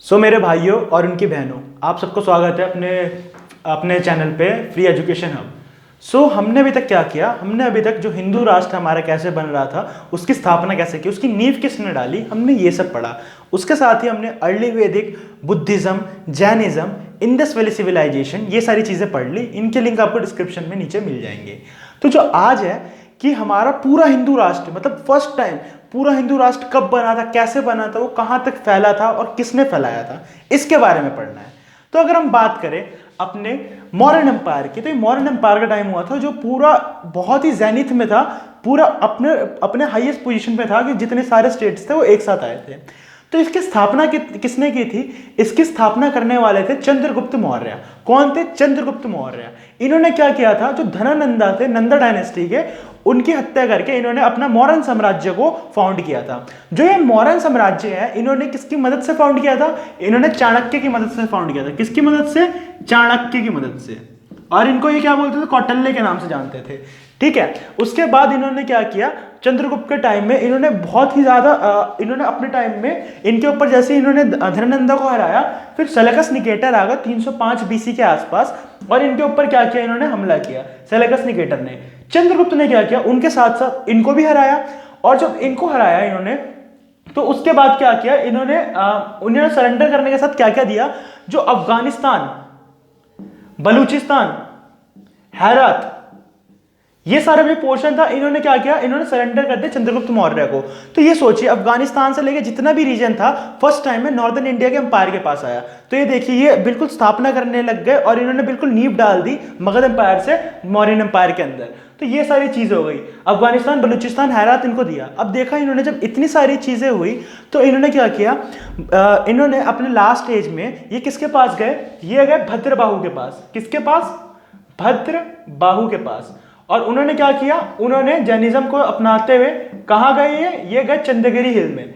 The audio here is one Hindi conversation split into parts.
मेरे भाइयों और उनकी बहनों, आप सबको स्वागत है अपने अपने चैनल पे फ्री एजुकेशन हब। हमने अभी तक क्या किया? हमने अभी तक जो हिंदू राष्ट्र हमारा कैसे बन रहा था, उसकी स्थापना कैसे की, उसकी नींव किसने डाली, हमने ये सब पढ़ा। उसके साथ ही हमने early Vedic, Buddhism, Jainism, Indus valley civilization, ये सारी चीज़ें पढ़ ली। इनके लिंक आपको डिस्क्रिप्शन में नीचे मिल जाएंगे। तो जो आज है कि हमारा पूरा हिंदू राष्ट्र, मतलब फर्स्ट टाइम पूरा हिंदू राष्ट्र कब बना था, कैसे बना था, वो कहाँ तक फैला था और किसने फैलाया था, इसके बारे में पढ़ना है। तो अगर हम बात करें अपने मौर्यन एम्पायर की, तो ये मौर्यन एम्पायर का टाइम हुआ था जो पूरा बहुत ही जेनिथ में था, पूरा अपने अपने हाईएस्ट पोजीशन पे था कि जितने सारे स्टेट्स थे वो एक साथ आए थे। तो इसकी स्थापना किसने की थी? इसकी स्थापना करने वाले थे चंद्रगुप्त मौर्य। कौन थे? चंद्रगुप्त मौर्य। इन्होंने क्या किया था, जो धनानंदा थे, नंदा डायनेस्टी के, उनकी हत्या करके इन्होंने अपना मौर्यन साम्राज्य को फाउंड किया था। जो ये मौर्यन साम्राज्य है, इन्होंने किसकी मदद से फाउंड किया था? इन्होंने चाणक्य की मदद से फाउंड किया था। किसकी मदद से? चाणक्य की मदद से। और इनको ये क्या बोलते थे? कौटिल्य के नाम से जानते थे। ठीक है। उसके बाद इन्होंने क्या किया? चंद्रगुप्त के टाइम में इन्होंने बहुत ही ज्यादा इन्होंने अपने टाइम में इनके ऊपर, जैसे इन्होंने धनानंदा को हराया, फिर सेलेकस निकेटर आ गया 305 बीसी के आसपास, और इनके ऊपर क्या किया? इन्होंने हमला किया सेलेकस निकेटर ने। चंद्रगुप्त ने क्या किया? उनके साथ साथ इनको भी हराया। और जब इनको हराया इन्होंने, तो उसके बाद क्या किया उन्होंने सरेंडर करने के साथ क्या क्या दिया? जो अफगानिस्तान, बलूचिस्तान, हेरात, ये सारा भी पोर्शन था, इन्होंने क्या किया? इन्होंने सरेंडर कर दिया चंद्रगुप्त मौर्य को। तो ये सोचिए, अफगानिस्तान से लेके जितना भी रीजन था, फर्स्ट टाइम में नॉर्दर्न इंडिया के एम्पायर के पास आया। तो ये देखिए, ये बिल्कुल स्थापना करने लग गए और इन्होंने बिल्कुल नींव डाल दी मगध एम्पायर से मौर्यन एम्पायर के अंदर। तो ये सारी चीजें हो गई, अफगानिस्तान, बलूचिस्तान, हेरात इनको दिया। अब देखा इन्होंने, जब इतनी सारी चीजें हुई तो इन्होंने क्या किया? इन्होंने अपने लास्ट एज में ये किसके पास गए? ये गए भद्रबाहु के पास। किसके पास? भद्रबाहु के पास। और उन्होंने क्या किया? उन्होंने जैनिज्म को अपनाते हुए कहां गए? ये गए चंद्रगिरी हिल में।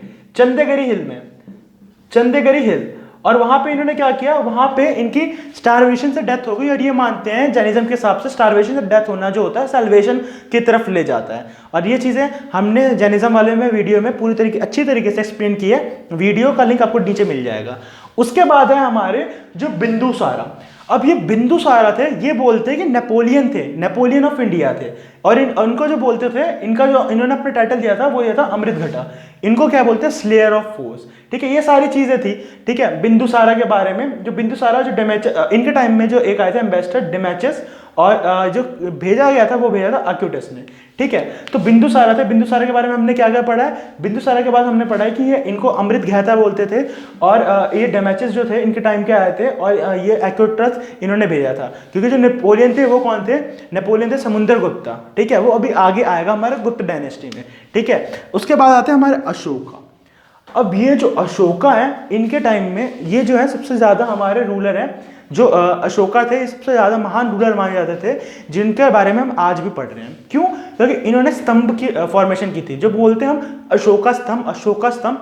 चंद्रगिरी हिल। और वहां पे इन्होंने क्या किया? वहां पे इनकी स्टारवेशन से डेथ हो गई। और ये मानते हैं जैनिज्म के हिसाब से स्टारवेशन से डेथ होना जो होता है, सैल्वेशन की तरफ ले जाता है। और ये चीजें हमने जैनिज्म वाले में वीडियो में पूरी तरीके अच्छी तरीके से एक्सप्लेन की है। वीडियो का लिंक आपको नीचे मिल जाएगा। उसके बाद है हमारे जो बिंदुसारा। अब ये बिंदुसारा थे, ये बोलते हैं कि नेपोलियन थे, नेपोलियन ऑफ इंडिया थे। और इनको जो बोलते थे, इनका जो इन्होंने अपने टाइटल दिया था वो ये था अमृतघटा। इनको क्या बोलते हैं? Slayer of force. ठीक है, ये सारी चीजें थी। ठीक है, बिंदुसारा के बारे में, जो बिंदुसारा, जो इनके टाइम में जो एक आए थे एम्बेसडर डेमेचस, और जो भेजा गया था वो भेजा था अक्यूटस ने। ठीक है, तो बिंदुसारा थे। बिंदुसारा के बारे में हमने क्या क्या पढ़ा है? बिंदुसारा के बाद हमने पढ़ा है कि ये इनको अमृत घैता बोलते थे, और ये डेमेचस जो थे इनके टाइम के आए थे, और ये अक्यूटस इन्होंने भेजा था। क्योंकि जो नेपोलियन थे वो कौन थे? नेपोलियन थे समुद्रगुप्ता। ठीक है, वो अभी आगे आएगा हमारे गुप्त डायनेस्टी में। ठीक है, उसके बाद आते हैं हमारे अशोका। अब ये जो अशोका है, इनके टाइम में ये जो है सबसे ज्यादा हमारे रूलर हैं। जो अशोका थे, सबसे ज्यादा महान रूलर माने जाते थे, जिनके बारे में हम आज भी पढ़ रहे हैं। क्यों? क्योंकि इन्होंने स्तंभ की फॉर्मेशन की थी, जो बोलते हैं हम अशोका स्तंभ।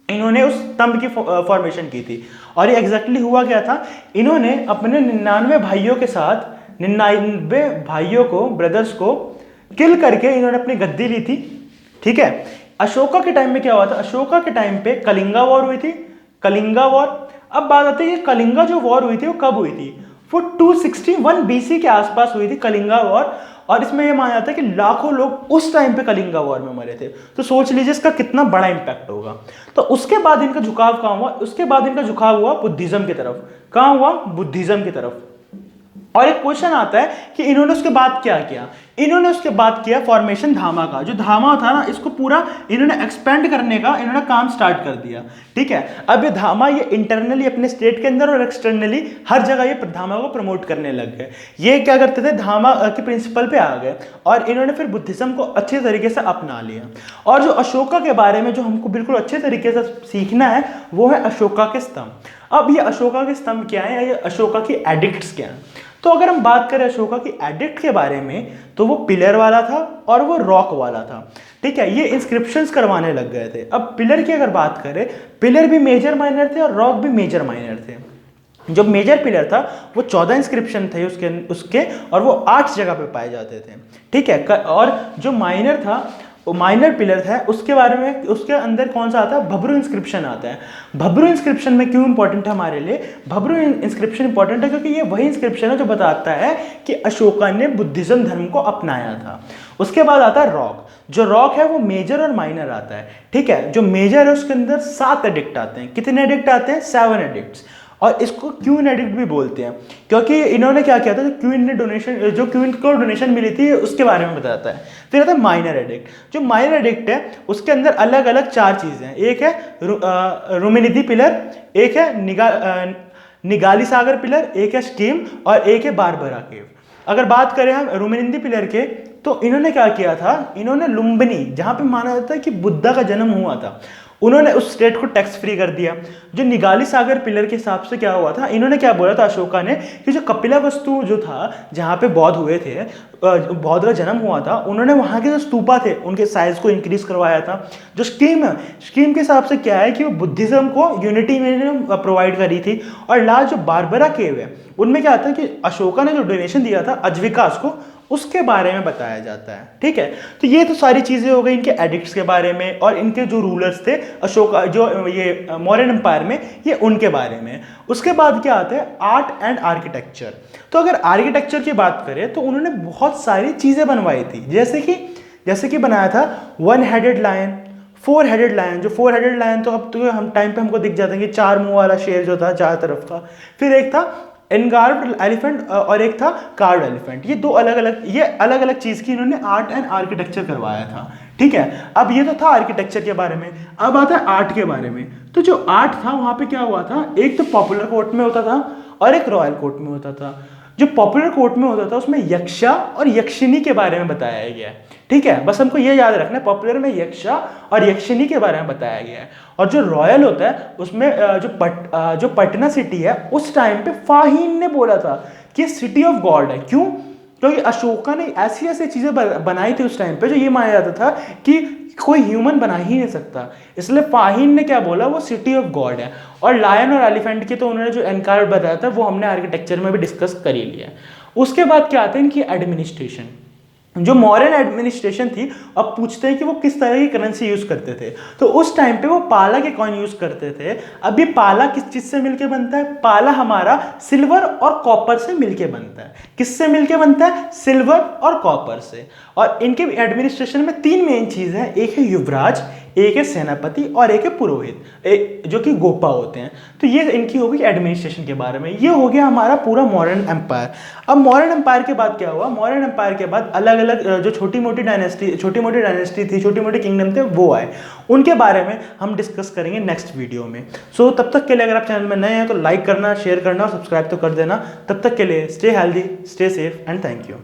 इन्होंने उस स्तंभ की फॉर्मेशन की थी। और ये एग्जैक्टली हुआ क्या था? इन्होंने अपने 99 भाइयों के साथ, 99 भाइयों को, ब्रदर्स को किल करके इन्होंने अपनी गद्दी ली थी। ठीक है, अशोका के टाइम में क्या हुआ था? अशोका के टाइम पे कलिंगा वॉर हुई थी। कलिंगा वॉर। अब बात आती है कि कलिंगा जो वॉर हुई थी वो कब हुई थी? वो 261 बीसी के आसपास हुई थी कलिंगा वॉर। और इसमें यह माना जाता है कि लाखों लोग उस टाइम पे कलिंगा वॉर में मरे थे। तो सोच लीजिए इसका कितना बड़ा इंपैक्ट होगा। तो उसके बाद इनका झुकाव कहां हुआ? उसके बाद इनका झुकाव हुआ बुद्धिज्म की तरफ। कहां हुआ? बुद्धिज्म की तरफ। और एक क्वेश्चन आता है कि इन्होंने उसके बाद क्या किया? इन्होंने उसके बाद किया फॉर्मेशन धामा का। जो धामा था ना, इसको पूरा इन्होंने एक्सपेंड करने का इन्होंने काम स्टार्ट कर दिया। ठीक है, अब ये धामा, ये इंटरनली अपने स्टेट के अंदर और एक्सटर्नली हर जगह ये धामा को प्रमोट करने लग गए। ये क्या करते थे? धामा के प्रिंसिपल पे आ गए, और इन्होंने फिर बुद्धिज्म को अच्छे तरीके से अपना लिया। और जो अशोका के बारे में जो हमको बिल्कुल अच्छे तरीके से सीखना है, वो है अशोका के स्तंभ। अब ये अशोका के स्तंभ क्या है, या ये अशोका की एडिक्ट्स क्या है? तो अगर हम बात करें अशोका की एडिक्ट के बारे में, तो वो पिलर वाला था और वो रॉक वाला था। ठीक है, ये इंस्क्रिप्शंस करवाने लग गए थे। अब पिलर की अगर बात करें, पिलर भी मेजर माइनर थे और रॉक भी मेजर माइनर थे। जो मेजर पिलर था वो 14 इंस्क्रिप्शन थे उसके और वो 8 जगह पे पाए जाते थे। ठीक है, और जो माइनर था माइनर पिलर है उसके बारे में, उसके अंदर कौन सा आता है, भब्रू इंस्क्रिप्शन आता है। भब्रू इंस्क्रिप्शन में क्यों इंपॉर्टेंट है हमारे लिए, भब्रू इंस्क्रिप्शन इंपॉर्टेंट है क्योंकि ये वही इंस्क्रिप्शन है जो बताता है कि अशोका ने बुद्धिज्म धर्म को अपनाया था। उसके बाद आता है रॉक। जो रॉक है वो मेजर और माइनर आता है, ठीक है। जो मेजर है उसके अंदर 7 एडिक्ट आते हैं। कितने एडिक्ट आते हैं, 7 एडिक्ट्स। और इसको क्वीन एडिक्ट भी बोलते हैं क्योंकि इन्होंने क्या किया था, जो क्वीन को डोनेशन मिली थी उसके बारे में बताता है। फिर आता है माइनर एडिक्ट। जो माइनर एडिक्ट है उसके अंदर अलग अलग 4 चीज़ें हैं। एक है रुमिनिदी पिलर, एक है निगाली सागर पिलर, एक है स्टीम और एक है बारबरा केव। अगर बात करें हम रुमिनिदी पिलर के, तो इन्होंने क्या किया था, इन्होंने लुम्बिनी जहाँ पे माना जाता है कि बुद्धा का जन्म हुआ था, उन्होंने उस स्टेट को टैक्स फ्री कर दिया। जो निगाली सागर पिलर के हिसाब से क्या हुआ था, इन्होंने क्या बोला था अशोका ने कि जो कपिला वस्तु जो था जहाँ पे बौद्ध हुए थे, बौद्ध का जन्म हुआ था, उन्होंने वहाँ के जो स्तूपा थे उनके साइज को इंक्रीज करवाया था। जो स्कीम है, स्कीम के हिसाब से क्या है कि वो बुद्धिज्म को यूनिटी में प्रोवाइड करी थी। और लास्ट जो बारबरा केव है उनमें क्या आता है कि अशोका ने जो डोनेशन दिया था अजविकास को, उसके बारे में बताया जाता है, ठीक है। तो ये तो सारी चीज़ें हो गई इनके एडिक्ट्स के बारे में और इनके जो रूलर्स थे अशोका, जो ये मौर्यन एम्पायर में, ये उनके बारे में। उसके बाद क्या आता है, आर्ट एंड आर्किटेक्चर। तो अगर आर्किटेक्चर की बात करें तो उन्होंने बहुत सारी चीज़ें बनवाई थी, जैसे कि बनाया था 1 हेडेड लायन, 4 हेडेड लायन। जो 4 हेडेड लायन तो अब तो हम टाइम पे हमको दिख जाता है कि 4 मुंह वाला शेर जो था चार तरफ का। फिर एक था एनगार्ड एलिफेंट और एक था कार्ड एलिफेंट। ये दो अलग अलग चीज़ की इन्होंने आर्ट एंड आर्किटेक्चर करवाया था, ठीक है। अब ये तो था आर्किटेक्चर के बारे में। अब आता है आर्ट के बारे में। तो जो आर्ट था वहाँ पे क्या हुआ था, एक तो पॉपुलर कोर्ट में होता था और एक रॉयल कोर्ट में होता था। जो पॉपुलर कोर्ट में होता था उसमें यक्षा और यक्षिनी के बारे में बताया गया है, ठीक है। बस हमको ये याद रखना है, पॉपुलर में यक्षा और यक्षिनी के बारे में बताया गया है। और जो रॉयल होता है उसमें जो पटना सिटी है उस टाइम पे फाहिन ने बोला था कि सिटी ऑफ गॉड है। क्यों, क्योंकि अशोका ने ऐसी चीज़ें बनाई थी उस टाइम पे जो ये माना जाता था कि कोई ह्यूमन बना ही नहीं सकता, इसलिए फाहिन ने क्या बोला, वो सिटी ऑफ गॉड है। और लायन और एलिफेंट के तो उन्होंने जो एनकार्ड बताया था वो हमने आर्किटेक्चर में भी डिस्कस कर ही लिया। उसके बाद क्या आता है इनकी एडमिनिस्ट्रेशन। जो मॉडर्न एडमिनिस्ट्रेशन थी, अब पूछते हैं कि वो किस तरह की करेंसी यूज करते थे। तो उस टाइम पे वो पाला के कॉइन यूज करते थे। अब ये पाला किस चीज से मिलके बनता है, पाला हमारा सिल्वर और कॉपर से मिलके बनता है। किससे मिलके बनता है, सिल्वर और कॉपर से। और इनके एडमिनिस्ट्रेशन में 3 मेन चीज है, एक है युवराज, एक है सेनापति और एक है पुरोहित, जो कि गोपा होते हैं। तो ये इनकी होगी एडमिनिस्ट्रेशन के बारे में। ये हो गया हमारा पूरा मॉडर्न एम्पायर। अब मॉडर्न एम्पायर के बाद क्या हुआ, मॉडर्न एम्पायर के बाद अलग अलग जो छोटी मोटी डायनेस्टी थी, छोटी मोटी किंगडम थे, वो आए। उनके बारे में हम डिस्कस करेंगे नेक्स्ट वीडियो में। सो तब तक के लिए अगर आप चैनल में नए हैं तो लाइक करना, शेयर करना और सब्सक्राइब तो कर देना। तब तक के लिए stay healthy, stay safe and thank you.